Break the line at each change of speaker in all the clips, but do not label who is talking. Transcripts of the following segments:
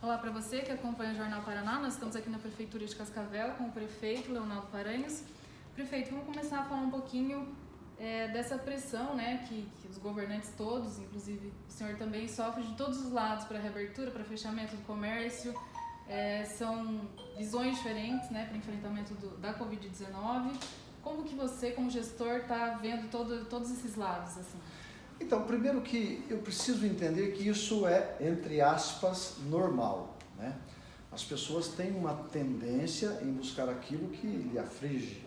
Olá para você que acompanha o Jornal Paraná. Nós estamos aqui na Prefeitura de Cascavel com o prefeito Leonardo Paranhos. Prefeito, vamos começar a falar um pouquinho dessa pressão, né, que os governantes todos, inclusive o senhor também, sofre de todos os lados para reabertura, para fechamento do comércio. São visões diferentes, né, para o enfrentamento da Covid-19. Como que você, como gestor, está vendo todos esses lados, assim?
Então, primeiro que eu preciso entender que isso é, entre aspas, normal, né? As pessoas têm uma tendência em buscar aquilo que lhe aflige,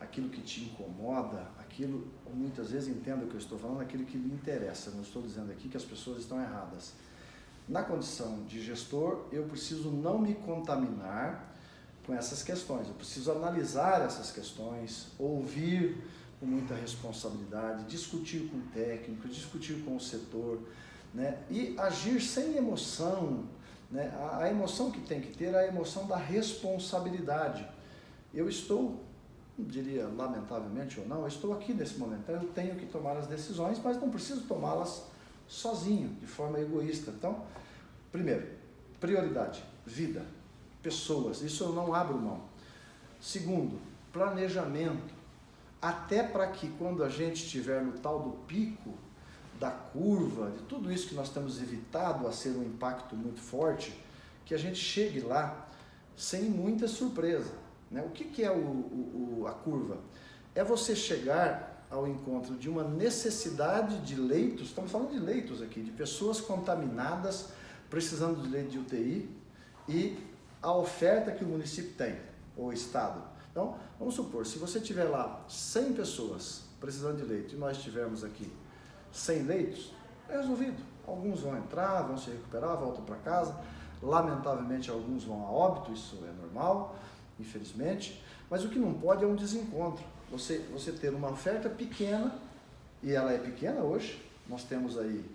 aquilo que te incomoda, aquilo, muitas vezes, entenda o que eu estou falando, aquilo que lhe interessa. Não estou dizendo aqui que as pessoas estão erradas. Na condição de gestor, eu preciso não me contaminar com essas questões. Eu preciso analisar essas questões, ouvir com muita responsabilidade, discutir com o técnico, discutir com o setor, né? E agir sem emoção, né? A emoção que tem que ter é a emoção da responsabilidade. Eu estou, diria lamentavelmente ou não, eu estou aqui nesse momento, então eu tenho que tomar as decisões, mas não preciso tomá-las sozinho, de forma egoísta. Então, primeiro, prioridade, vida, pessoas, isso eu não abro mão. Segundo, planejamento. Até para que quando a gente estiver no tal do pico da curva, de tudo isso que nós temos evitado a ser um impacto muito forte, que a gente chegue lá sem muita surpresa, né? O que é a curva? É você chegar ao encontro de uma necessidade de leitos, estamos falando de leitos aqui, de pessoas contaminadas, precisando de leito de UTI, e a oferta que o município tem, ou o estado. Então, vamos supor, se você tiver lá 100 pessoas precisando de leito e nós tivermos aqui 100 leitos, é resolvido. Alguns vão entrar, vão se recuperar, voltam para casa. Lamentavelmente, alguns vão a óbito, isso é normal, infelizmente. Mas o que não pode é um desencontro. Você ter uma oferta pequena, e ela é pequena hoje, nós temos aí,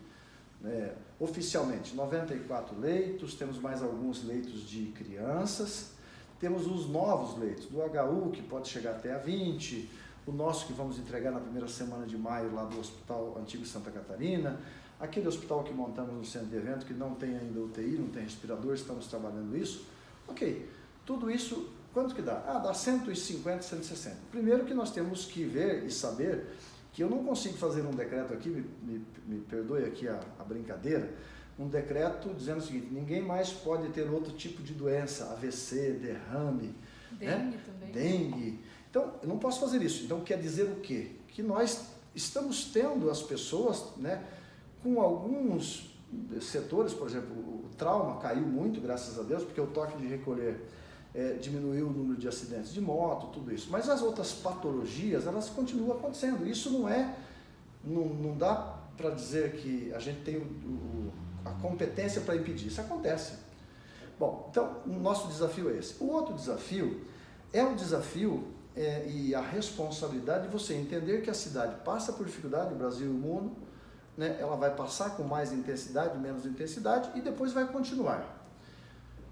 oficialmente, 94 leitos, temos mais alguns leitos de crianças. Temos os novos leitos do HU, que pode chegar até a 20, o nosso que vamos entregar na primeira semana de maio lá do Hospital Antigo Santa Catarina, aquele hospital que montamos no centro de evento que não tem ainda UTI, não tem respirador, estamos trabalhando isso. Ok, tudo isso, quanto que dá? Dá 150, 160. Primeiro que nós temos que ver e saber que eu não consigo fazer um decreto aqui, me perdoe aqui a brincadeira, um decreto dizendo o seguinte: ninguém mais pode ter outro tipo de doença, AVC, derrame,
dengue também.
Dengue. Então, eu não posso fazer isso. Então, quer dizer o quê? Que nós estamos tendo as pessoas, né, com alguns setores, por exemplo, o trauma caiu muito, graças a Deus, porque o toque de recolher diminuiu o número de acidentes de moto, tudo isso. Mas as outras patologias, elas continuam acontecendo. Isso não dá para dizer que a gente tem a competência para impedir. Isso acontece. Bom, então, o nosso desafio é esse. O outro desafio é o desafio e a responsabilidade de você entender que a cidade passa por dificuldade, o Brasil e o mundo, né? Ela vai passar com mais intensidade, menos intensidade, e depois vai continuar.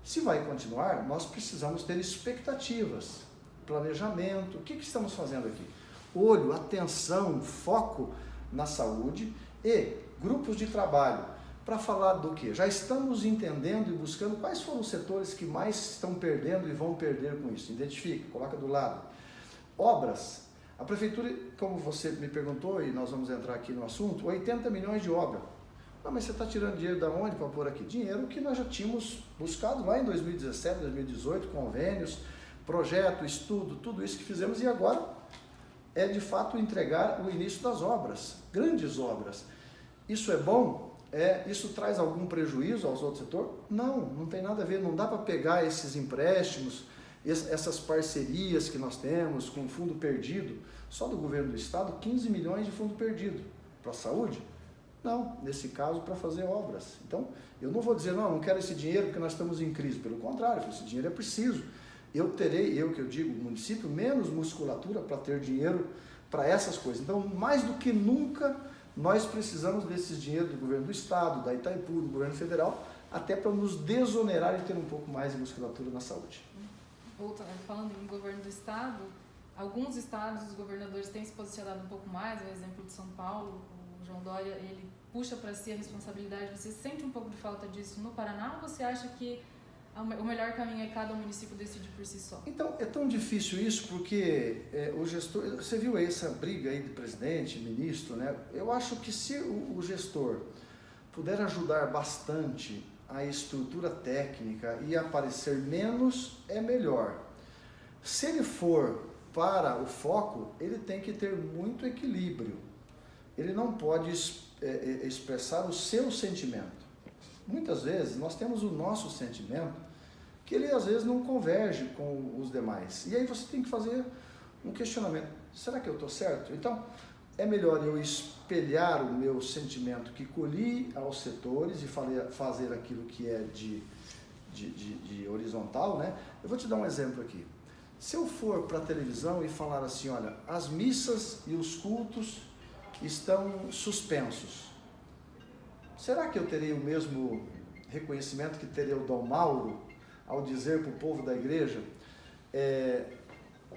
Se vai continuar, nós precisamos ter expectativas, planejamento. O que estamos fazendo aqui? Olho, atenção, foco na saúde e grupos de trabalho. Para falar do quê? Já estamos entendendo e buscando quais foram os setores que mais estão perdendo e vão perder com isso. Identifica, coloca do lado. Obras. A prefeitura, como você me perguntou, e nós vamos entrar aqui no assunto, 80 milhões de obra. Mas você está tirando dinheiro da onde para pôr aqui? Dinheiro que nós já tínhamos buscado lá em 2017, 2018, convênios, projeto, estudo, tudo isso que fizemos, e agora é de fato entregar o início das obras, grandes obras. Isso é bom? Isso traz algum prejuízo aos outros setores? Não tem nada a ver, não dá para pegar esses empréstimos, essas parcerias que nós temos com fundo perdido, só do governo do estado, 15 milhões de fundo perdido para a saúde? Não, nesse caso para fazer obras. Então, eu não vou dizer, não quero esse dinheiro porque nós estamos em crise, pelo contrário, esse dinheiro é preciso. Eu que eu digo, o município, menos musculatura para ter dinheiro para essas coisas. Então, mais do que nunca, nós precisamos desses dinheiros do governo do estado, da Itaipu, do governo federal, até para nos desonerar e ter um pouco mais de musculatura na saúde.
Falando em governo do estado, alguns estados, os governadores têm se posicionado um pouco mais, o exemplo de São Paulo, o João Dória, ele puxa para si a responsabilidade, você sente um pouco de falta disso no Paraná, ou você acha que o melhor caminho é cada município decidir por si só?
Então, é tão difícil isso porque o gestor, você viu aí essa briga aí de presidente, ministro, né? Eu acho que se o gestor puder ajudar bastante a estrutura técnica e aparecer menos, é melhor. Se ele for para o foco, ele tem que ter muito equilíbrio. Ele não pode expressar o seu sentimento. Muitas vezes nós temos o nosso sentimento que ele às vezes não converge com os demais. E aí você tem que fazer um questionamento. Será que eu estou certo? Então, é melhor eu espelhar o meu sentimento que colhi aos setores e fazer aquilo que é de horizontal, né? Eu vou te dar um exemplo aqui. Se eu for para a televisão e falar assim, olha, as missas e os cultos estão suspensos, será que eu terei o mesmo reconhecimento que teria o Dom Mauro ao dizer para o povo da igreja,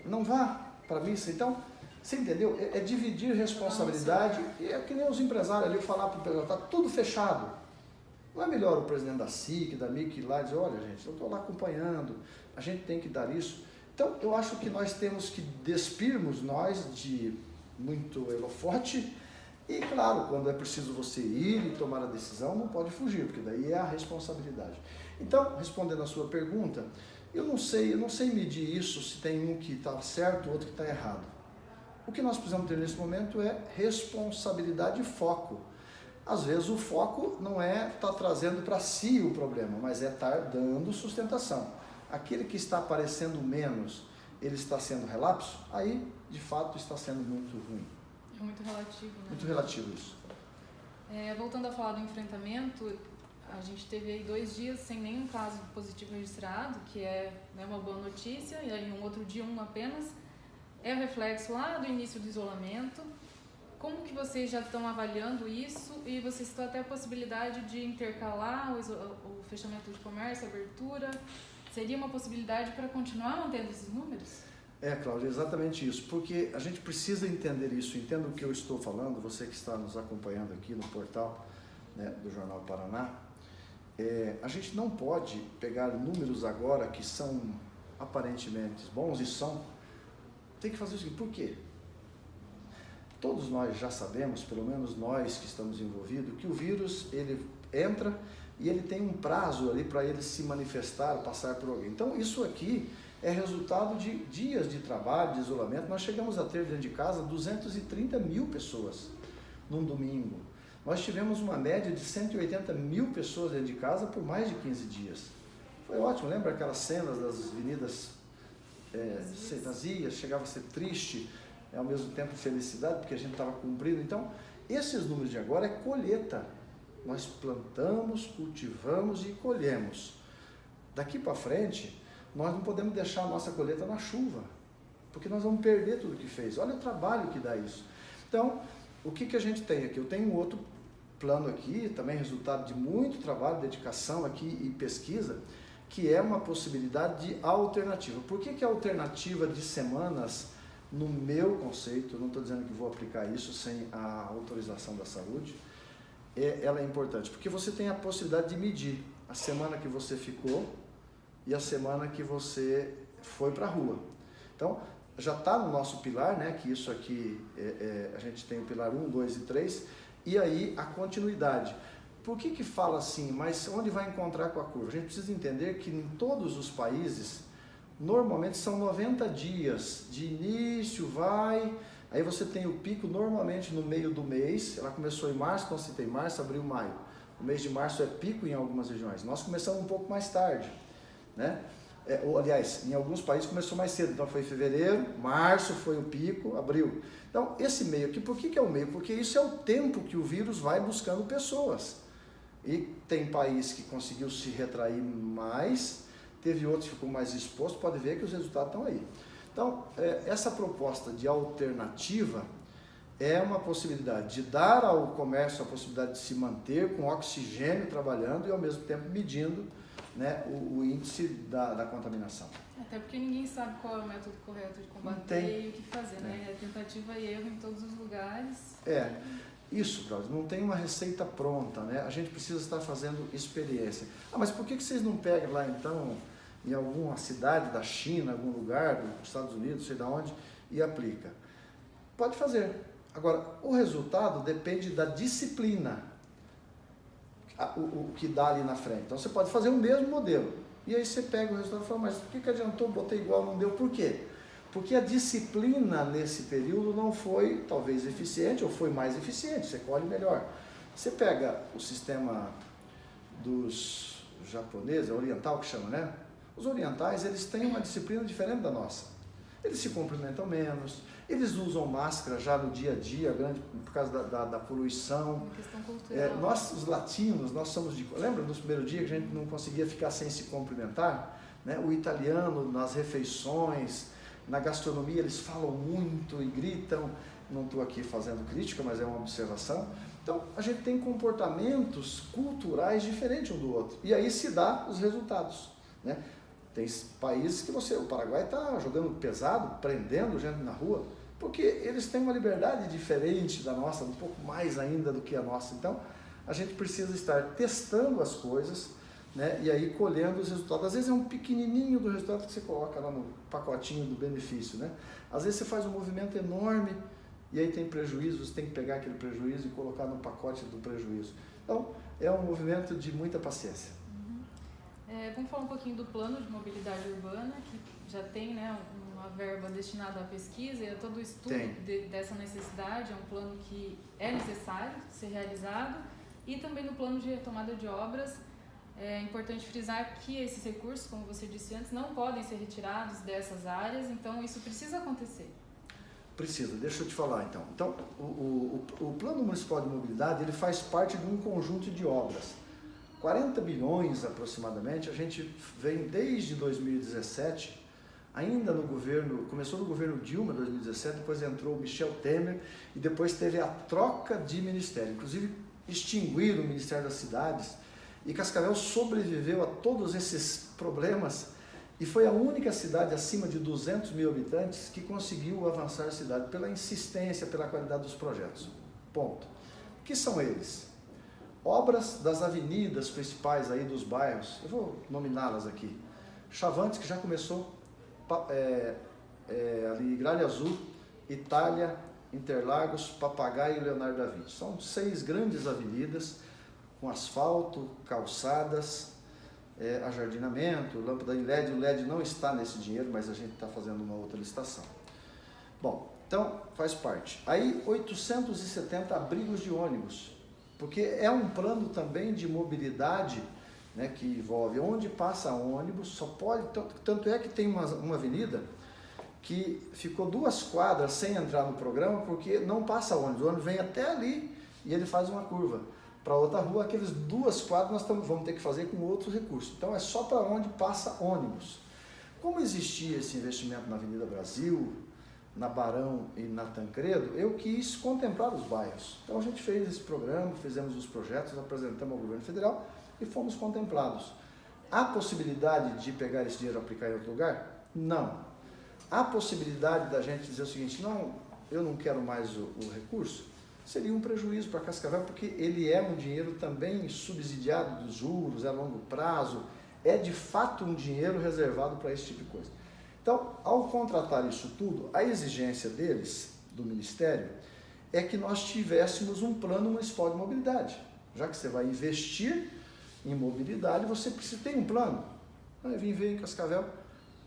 não vá para a missa? Então, você entendeu? É dividir responsabilidade, e é que nem os empresários ali falar para o empresário, está tudo fechado. Não é melhor o presidente da SIC, da MIC ir lá e dizer, olha gente, eu estou lá acompanhando, a gente tem que dar isso. Então, eu acho que nós temos que despirmos nós de muito holofote e, claro, quando é preciso você ir e tomar a decisão, não pode fugir, porque daí é a responsabilidade. Então, respondendo a sua pergunta, eu não sei medir isso, se tem um que está certo, outro que está errado. O que nós precisamos ter nesse momento é responsabilidade e foco. Às vezes o foco não é estar trazendo para si o problema, mas é estar dando sustentação. Aquele que está aparecendo menos, ele está sendo relapso, aí de fato está sendo muito ruim.
É muito relativo, né?
Muito relativo isso.
Voltando a falar do enfrentamento, a gente teve aí 2 dias sem nenhum caso positivo registrado, que é, né, uma boa notícia, e aí um outro dia um apenas. É o reflexo lá do início do isolamento. Como que vocês já estão avaliando isso e vocês estão até a possibilidade de intercalar o fechamento de comércio, a abertura? Seria uma possibilidade para continuar mantendo esses números?
Cláudia, exatamente isso, porque a gente precisa entender isso, entenda o que eu estou falando, você que está nos acompanhando aqui no portal, né, do Jornal Paraná. A gente não pode pegar números agora que são aparentemente bons e são, tem que fazer o seguinte, por quê? Todos nós já sabemos, pelo menos nós que estamos envolvidos, que o vírus ele entra e ele tem um prazo ali para ele se manifestar, passar por alguém. Então isso aqui é resultado de dias de trabalho, de isolamento. Nós chegamos a ter dentro de casa 230 mil pessoas num domingo. Nós tivemos uma média de 180 mil pessoas dentro de casa por mais de 15 dias. Foi ótimo, lembra aquelas cenas das avenidas vazias, chegava a ser triste, ao mesmo tempo felicidade, porque a gente estava cumprindo. Então, esses números de agora é colheita. Nós plantamos, cultivamos e colhemos. Daqui para frente, nós não podemos deixar a nossa colheita na chuva, porque nós vamos perder tudo que fez. Olha o trabalho que dá isso. Então, o que a gente tem aqui? Eu tenho um outro plano aqui, também resultado de muito trabalho, dedicação aqui e pesquisa, que é uma possibilidade de alternativa. Por que a alternativa de semanas, no meu conceito, eu não estou dizendo que vou aplicar isso sem a autorização da saúde, ela é importante, porque você tem a possibilidade de medir a semana que você ficou e a semana que você foi para a rua. Então, já está no nosso pilar, né, que isso aqui, a gente tem o pilar 1, 2 e 3, e aí a continuidade. Por que fala assim, mas onde vai encontrar com a curva? A gente precisa entender que em todos os países, normalmente são 90 dias, de início aí você tem o pico normalmente no meio do mês, ela começou em março, então você tem março, abril, maio. O mês de março é pico em algumas regiões, nós começamos um pouco mais tarde, né? Aliás, em alguns países começou mais cedo, então foi fevereiro, março foi o pico, abril. Então, esse meio aqui, por que é o meio? Porque isso é o tempo que o vírus vai buscando pessoas. E tem país que conseguiu se retrair mais, teve outros que ficou mais exposto, pode ver que os resultados estão aí. Então, essa proposta de alternativa é uma possibilidade de dar ao comércio a possibilidade de se manter com oxigênio trabalhando e ao mesmo tempo medindo, né, o índice da contaminação.
Até porque ninguém sabe qual é o método correto de combater e o que fazer, né? É tentativa e erro em todos os lugares.
Isso, Cláudio, não tem uma receita pronta, né? A gente precisa estar fazendo experiência. Ah, mas por que vocês não pegam lá então, em alguma cidade da China, algum lugar dos Estados Unidos, sei de onde, e aplica? Pode fazer. Agora, o resultado depende da disciplina, o que dá ali na frente. Então você pode fazer o mesmo modelo, e aí você pega o resultado e fala, mas por que adiantou, botei igual, não deu? Por quê? Porque a disciplina nesse período não foi talvez eficiente, ou foi mais eficiente, você colhe melhor. Você pega o sistema dos japoneses, oriental que chama, né? Os orientais, eles têm uma disciplina diferente da nossa. Eles se cumprimentam menos, eles usam máscara já no dia a dia, por causa da poluição.
Uma questão cultural.
Nós, os latinos, nós somos de... Lembra nos primeiros dias que a gente não conseguia ficar sem se cumprimentar? Né? O italiano, nas refeições, na gastronomia, eles falam muito e gritam. Não estou aqui fazendo crítica, mas é uma observação. Então, a gente tem comportamentos culturais diferentes um do outro. E aí se dá os resultados, né? Tem países que o Paraguai está jogando pesado, prendendo gente na rua, porque eles têm uma liberdade diferente da nossa, um pouco mais ainda do que a nossa. Então, a gente precisa estar testando as coisas, né, e aí colhendo os resultados. Às vezes é um pequenininho do resultado que você coloca lá no pacotinho do benefício, né? Às vezes você faz um movimento enorme e aí tem prejuízo, você tem que pegar aquele prejuízo e colocar no pacote do prejuízo. Então, é um movimento de muita paciência.
Vamos falar um pouquinho do plano de mobilidade urbana, que já tem, né, uma verba destinada à pesquisa e a todo o estudo dessa necessidade. É um plano que é necessário ser realizado. E também no plano de retomada de obras, é importante frisar que esses recursos, como você disse antes, não podem ser retirados dessas áreas, então isso precisa acontecer.
Precisa, deixa eu te falar então. Então, o Plano Municipal de Mobilidade, ele faz parte de um conjunto de obras. 40 bilhões aproximadamente, a gente vem desde 2017, ainda no governo, começou no governo Dilma, 2017, depois entrou o Michel Temer e depois teve a troca de ministério, inclusive extinguiram o Ministério das Cidades, e Cascavel sobreviveu a todos esses problemas e foi a única cidade acima de 200 mil habitantes que conseguiu avançar a cidade pela insistência, pela qualidade dos projetos. Ponto. O que são eles? Obras das avenidas principais aí dos bairros, eu vou nominá-las aqui. Chavantes, que já começou, ali Gralha Azul, Itália, Interlagos, Papagaio e Leonardo da Vinci. São 6 grandes avenidas com asfalto, calçadas, ajardinamento, lâmpada em LED. O LED não está nesse dinheiro, mas a gente está fazendo uma outra licitação. Bom, então faz parte. Aí 870 abrigos de ônibus, porque é um plano também de mobilidade, né, que envolve onde passa ônibus, só pode, tanto é que tem uma avenida que ficou 2 quadras sem entrar no programa porque não passa ônibus, o ônibus vem até ali e ele faz uma curva para outra rua, aqueles 2 quadras nós vamos ter que fazer com outros recursos, então é só para onde passa ônibus. Como existia esse investimento na Avenida Brasil, na Barão e na Tancredo, eu quis contemplar os bairros. Então a gente fez esse programa, fizemos os projetos, apresentamos ao governo federal e fomos contemplados. Há possibilidade de pegar esse dinheiro e aplicar em outro lugar? Não. Há possibilidade da gente dizer o seguinte, não, eu não quero mais o recurso? Seria um prejuízo para Cascavel, porque ele é um dinheiro também subsidiado dos juros, é a longo prazo, é de fato um dinheiro reservado para esse tipo de coisa. Então, ao contratar isso tudo, a exigência deles, do Ministério, é que nós tivéssemos um plano municipal de mobilidade. Já que você vai investir em mobilidade, você precisa ter um plano. Eu vim ver em Cascavel,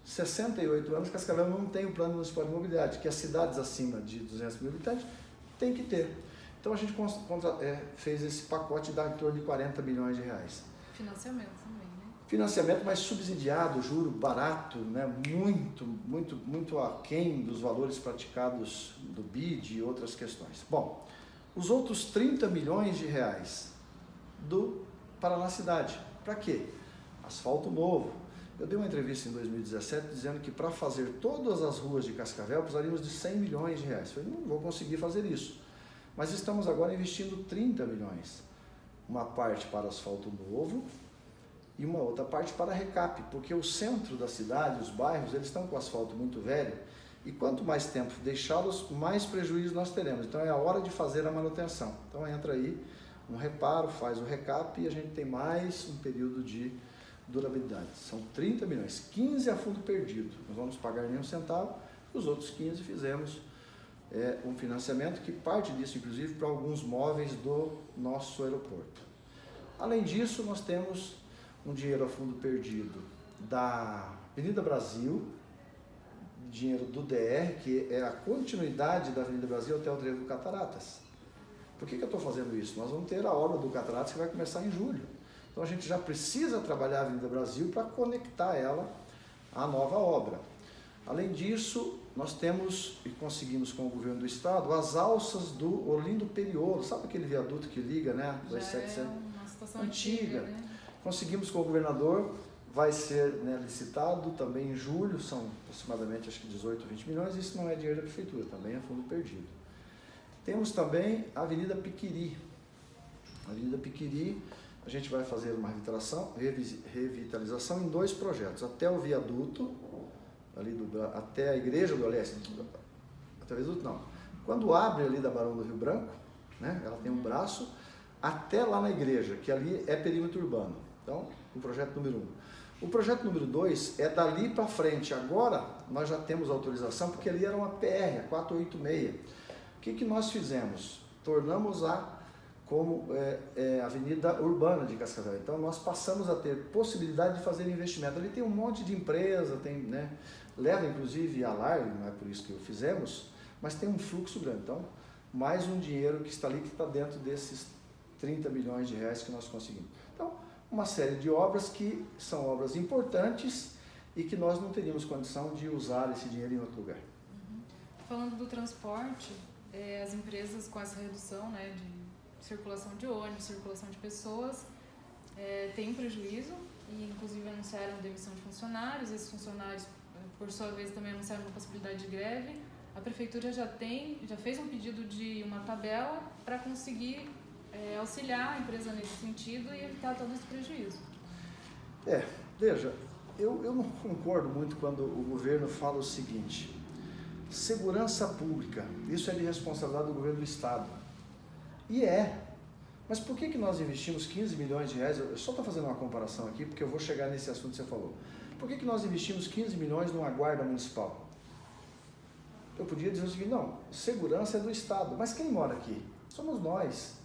68 anos, Cascavel não tem um plano municipal de mobilidade, que as cidades acima de 200 mil habitantes têm que ter. Então a gente fez esse pacote de em torno de 40 bilhões de reais.
Financiamento também, né?
Financiamento, mas subsidiado, juro barato, né? muito aquém dos valores praticados do BID e outras questões. Bom, os outros 30 milhões de reais do Paraná Cidade. Para quê? Asfalto novo. Eu dei uma entrevista em 2017 dizendo que para fazer todas as ruas de Cascavel precisaríamos de 100 milhões de reais. Eu falei, não vou conseguir fazer isso. Mas estamos agora investindo 30 milhões. Uma parte para asfalto novo e uma outra parte para recap, porque o centro da cidade, os bairros, eles estão com asfalto muito velho E quanto mais tempo deixá-los, mais prejuízo nós teremos. Então é a hora de fazer a manutenção. Então entra aí um reparo, faz o recap e a gente tem mais um período de durabilidade. São 30 milhões, 15 a fundo perdido. Não vamos pagar nenhum centavo, os outros 15 fizemos um financiamento que parte disso, inclusive, para alguns móveis do nosso aeroporto. Além disso, nós temos um dinheiro a fundo perdido da Avenida Brasil, dinheiro do DR, que é a continuidade da Avenida Brasil até o Trevo do Cataratas. Por que eu estou fazendo isso? Nós vamos ter a obra do Cataratas que vai começar em julho. Então a gente já precisa trabalhar a Avenida Brasil para conectar ela à nova obra. Além disso, nós temos e conseguimos com o governo do estado as alças do Orlindo Periolo, sabe aquele viaduto que liga, né?
Já é uma situação antiga, né?
Conseguimos com o governador, vai ser, né, licitado também em julho, são aproximadamente acho que 18, 20 milhões, isso não é dinheiro da prefeitura, também é fundo perdido. Temos também a Avenida Piquiri. A Avenida Piquiri, a gente vai fazer uma revitalização em 2 projetos, até o viaduto, ali até a igreja do Aleste, até o viaduto não, quando abre ali da Barão do Rio Branco, né, ela tem um braço, até lá na igreja, que ali é perímetro urbano. Então, o projeto número 1. O projeto número 2 é dali para frente. Agora, nós já temos autorização, porque ali era uma PR, a 486. O que nós fizemos? Tornamos como avenida urbana de Cascavel. Então, nós passamos a ter possibilidade de fazer investimento. Ali tem um monte de empresa, tem, né, leva inclusive a Largo, não é por isso que o fizemos, mas tem um fluxo grande. Então, mais um dinheiro que está ali, que está dentro desses 30 milhões de reais que nós conseguimos. Então, uma série de obras que são obras importantes e que nós não teríamos condição de usar esse dinheiro em outro lugar.
Falando do transporte, as empresas com essa redução, né, de circulação de ônibus, circulação de pessoas, têm prejuízo e inclusive anunciaram demissão de funcionários. Esses funcionários, por sua vez, também anunciaram uma possibilidade de greve. A prefeitura já fez um pedido de uma tabela para conseguir auxiliar a empresa nesse sentido e evitar todo esse prejuízo.
Veja, eu não concordo muito quando o governo fala o seguinte: segurança pública, isso é de responsabilidade do governo do estado. E mas por que nós investimos 15 milhões de reais? Eu só estou fazendo uma comparação aqui, porque eu vou chegar nesse assunto que você falou. Por que nós investimos 15 milhões numa guarda municipal? Eu podia dizer o seguinte: não, segurança é do estado, mas quem mora aqui? Somos nós.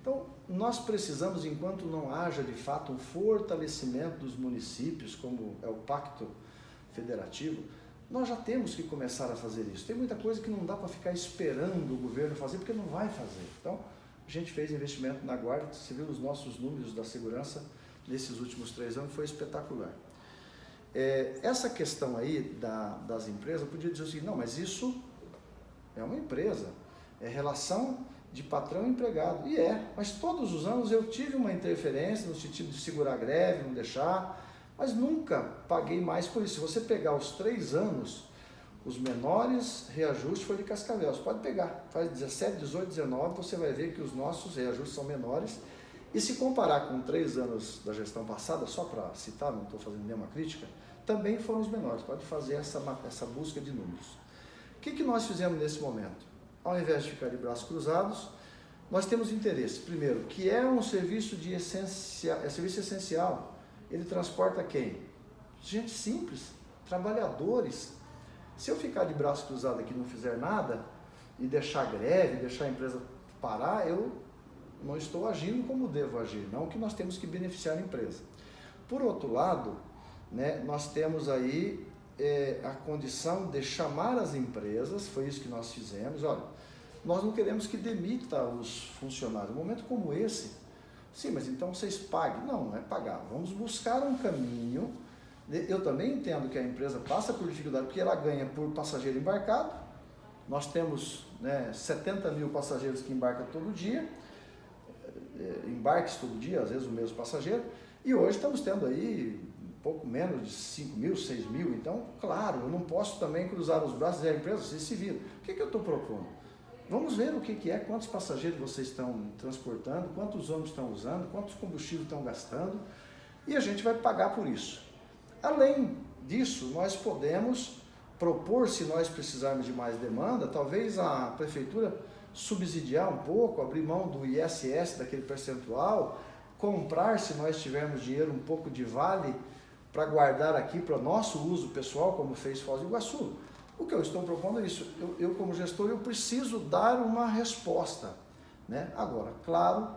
Então, nós precisamos, enquanto não haja de fato um fortalecimento dos municípios, como é o Pacto Federativo, nós já temos que começar a fazer isso. Tem muita coisa que não dá para ficar esperando o governo fazer, porque não vai fazer. Então, a gente fez investimento na guarda, você viu os nossos números da segurança nesses últimos 3 anos, foi espetacular. Essa questão aí das empresas, eu podia dizer o seguinte: não, mas isso é uma empresa, é relação de patrão e empregado. E mas todos os anos eu tive uma interferência no sentido de segurar a greve, não deixar, mas nunca paguei mais por isso. Se você pegar os 3 anos, os menores reajustes foi de Cascavel. Você pode pegar, faz 17, 18, 19, você vai ver que os nossos reajustes são menores. E se comparar com 3 anos da gestão passada, só para citar, não estou fazendo nenhuma crítica, também foram os menores. Pode fazer essa busca de números. O que nós fizemos nesse momento? Ao invés de ficar de braços cruzados, nós temos interesse. Primeiro, que é um serviço serviço essencial. Ele transporta quem? Gente simples, trabalhadores. Se eu ficar de braço cruzado aqui e não fizer nada, e deixar greve, deixar a empresa parar, eu não estou agindo como devo agir, não que nós temos que beneficiar a empresa. Por outro lado, né, nós temos aí a condição de chamar as empresas, foi isso que nós fizemos. Olha, nós não queremos que demita os funcionários. Num momento como esse, sim, mas então vocês paguem. Não é pagar. Vamos buscar um caminho. Eu também entendo que a empresa passa por dificuldade, porque ela ganha por passageiro embarcado. Nós temos, né, 70 mil passageiros que embarcam todo dia, embarques todo dia, às vezes o mesmo passageiro, e hoje estamos tendo aí pouco menos de 5 mil, 6 mil. Então, claro, eu não posso também cruzar os braços e dizer à empresa: vocês se viram. O que eu estou propondo? Vamos ver o que é, quantos passageiros vocês estão transportando, quantos ônibus estão usando, quantos combustíveis estão gastando, e a gente vai pagar por isso. Além disso, nós podemos propor, se nós precisarmos de mais demanda, talvez a prefeitura subsidiar um pouco, abrir mão do ISS, daquele percentual, comprar, se nós tivermos dinheiro, um pouco de vale para guardar aqui para nosso uso pessoal, como fez Foz do Iguaçu. O que eu estou propondo é isso. Eu como gestor, eu preciso dar uma resposta, né? Agora, claro,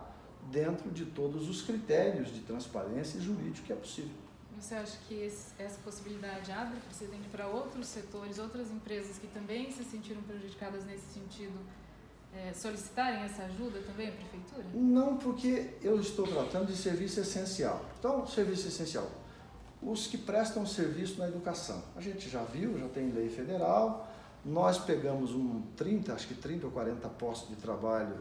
dentro de todos os critérios de transparência e jurídico que é possível.
Você acha que essa possibilidade abre precedente para outros setores, outras empresas que também se sentiram prejudicadas nesse sentido, solicitarem essa ajuda também à prefeitura?
Não, porque eu estou tratando de serviço essencial. Então, serviço essencial. Os que prestam serviço na educação. A gente já viu, já tem lei federal, nós pegamos acho que 30 ou 40 postos de trabalho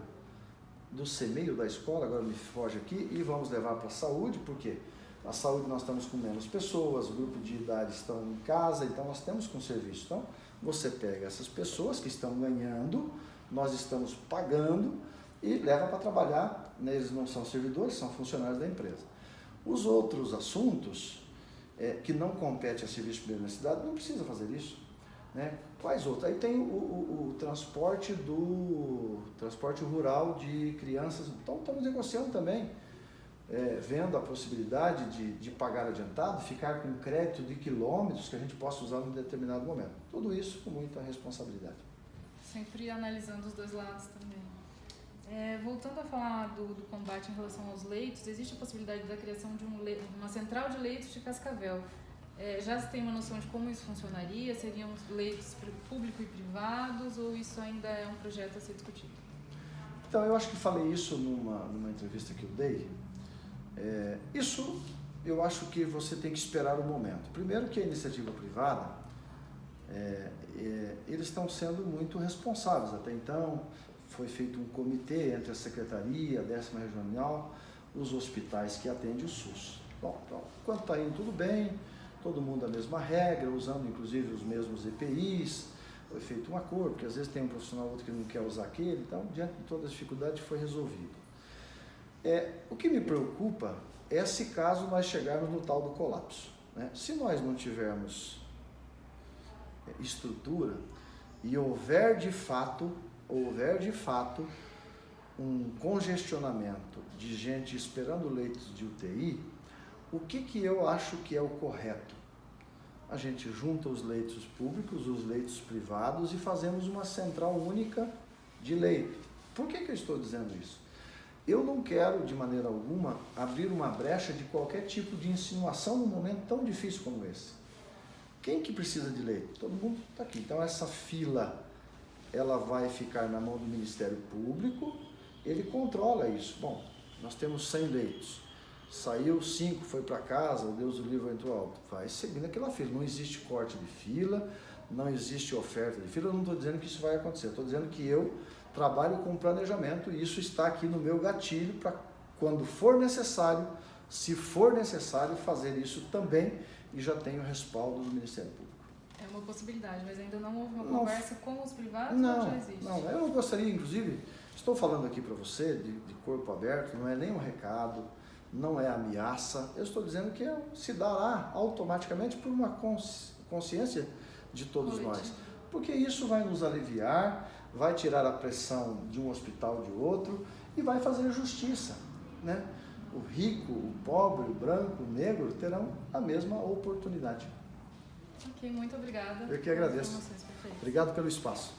do CMEI da escola, agora me foge aqui, e vamos levar para a saúde, porque a saúde nós estamos com menos pessoas, o grupo de idade estão em casa, então nós temos com serviço. Então, você pega essas pessoas que estão ganhando, nós estamos pagando e leva para trabalhar, eles não são servidores, são funcionários da empresa. Os outros assuntos que não competem a serviço de primeira necessidade, não precisa fazer isso, né? Quais outros? Aí tem o transporte rural de crianças, então estamos negociando também, vendo a possibilidade de pagar adiantado, ficar com crédito de quilômetros que a gente possa usar em determinado momento. Tudo isso com muita responsabilidade.
Sempre analisando os dois lados também. Voltando a falar do combate em relação aos leitos, existe a possibilidade da criação de uma central de leitos de Cascavel. Já se tem uma noção de como isso funcionaria? Seriam leitos públicos e privados ou isso ainda é um projeto a ser discutido?
Então, eu acho que falei isso numa entrevista que eu dei. Isso eu acho que você tem que esperar o momento. Primeiro que a iniciativa privada, eles estão sendo muito responsáveis. Até então, foi feito um comitê entre a Secretaria, a 10ª Regional, os hospitais que atendem o SUS. Bom, então, quando está indo tudo bem, todo mundo a mesma regra, usando inclusive os mesmos EPIs, foi feito um acordo, porque às vezes tem um profissional outro que não quer usar aquele, então, diante de todas as dificuldades, foi resolvido. O que me preocupa é se caso nós chegarmos no tal do colapso, né? Se nós não tivermos estrutura e houver de fato um congestionamento de gente esperando leitos de UTI, o que eu acho que é o correto? A gente junta os leitos públicos, os leitos privados e fazemos uma central única de leito. Por que eu estou dizendo isso? Eu não quero, de maneira alguma, abrir uma brecha de qualquer tipo de insinuação num momento tão difícil como esse. Quem que precisa de leito? Todo mundo está aqui. Então, essa fila, ela vai ficar na mão do Ministério Público, ele controla isso. Bom, nós temos 100 leitos, saiu 5, foi para casa, o Deus do livro entrou alto. Vai seguindo aquela fila, não existe corte de fila, não existe oferta de fila, eu não estou dizendo que isso vai acontecer, estou dizendo que eu trabalho com planejamento e isso está aqui no meu gatilho para quando for necessário, se for necessário, fazer isso também e já tenho respaldo do Ministério Público.
É uma possibilidade, mas ainda não houve uma conversa com os privados
não,
ou já existe?
Não, eu não gostaria, inclusive, estou falando aqui para você de corpo aberto, não é nem um recado, não é ameaça, eu estou dizendo que se dará automaticamente por uma consciência de todos nós, porque isso vai nos aliviar, vai tirar a pressão de um hospital de outro e vai fazer justiça, né? O rico, o pobre, o branco, o negro terão a mesma oportunidade.
Ok, muito obrigada.
Eu que agradeço. Obrigado pelo espaço.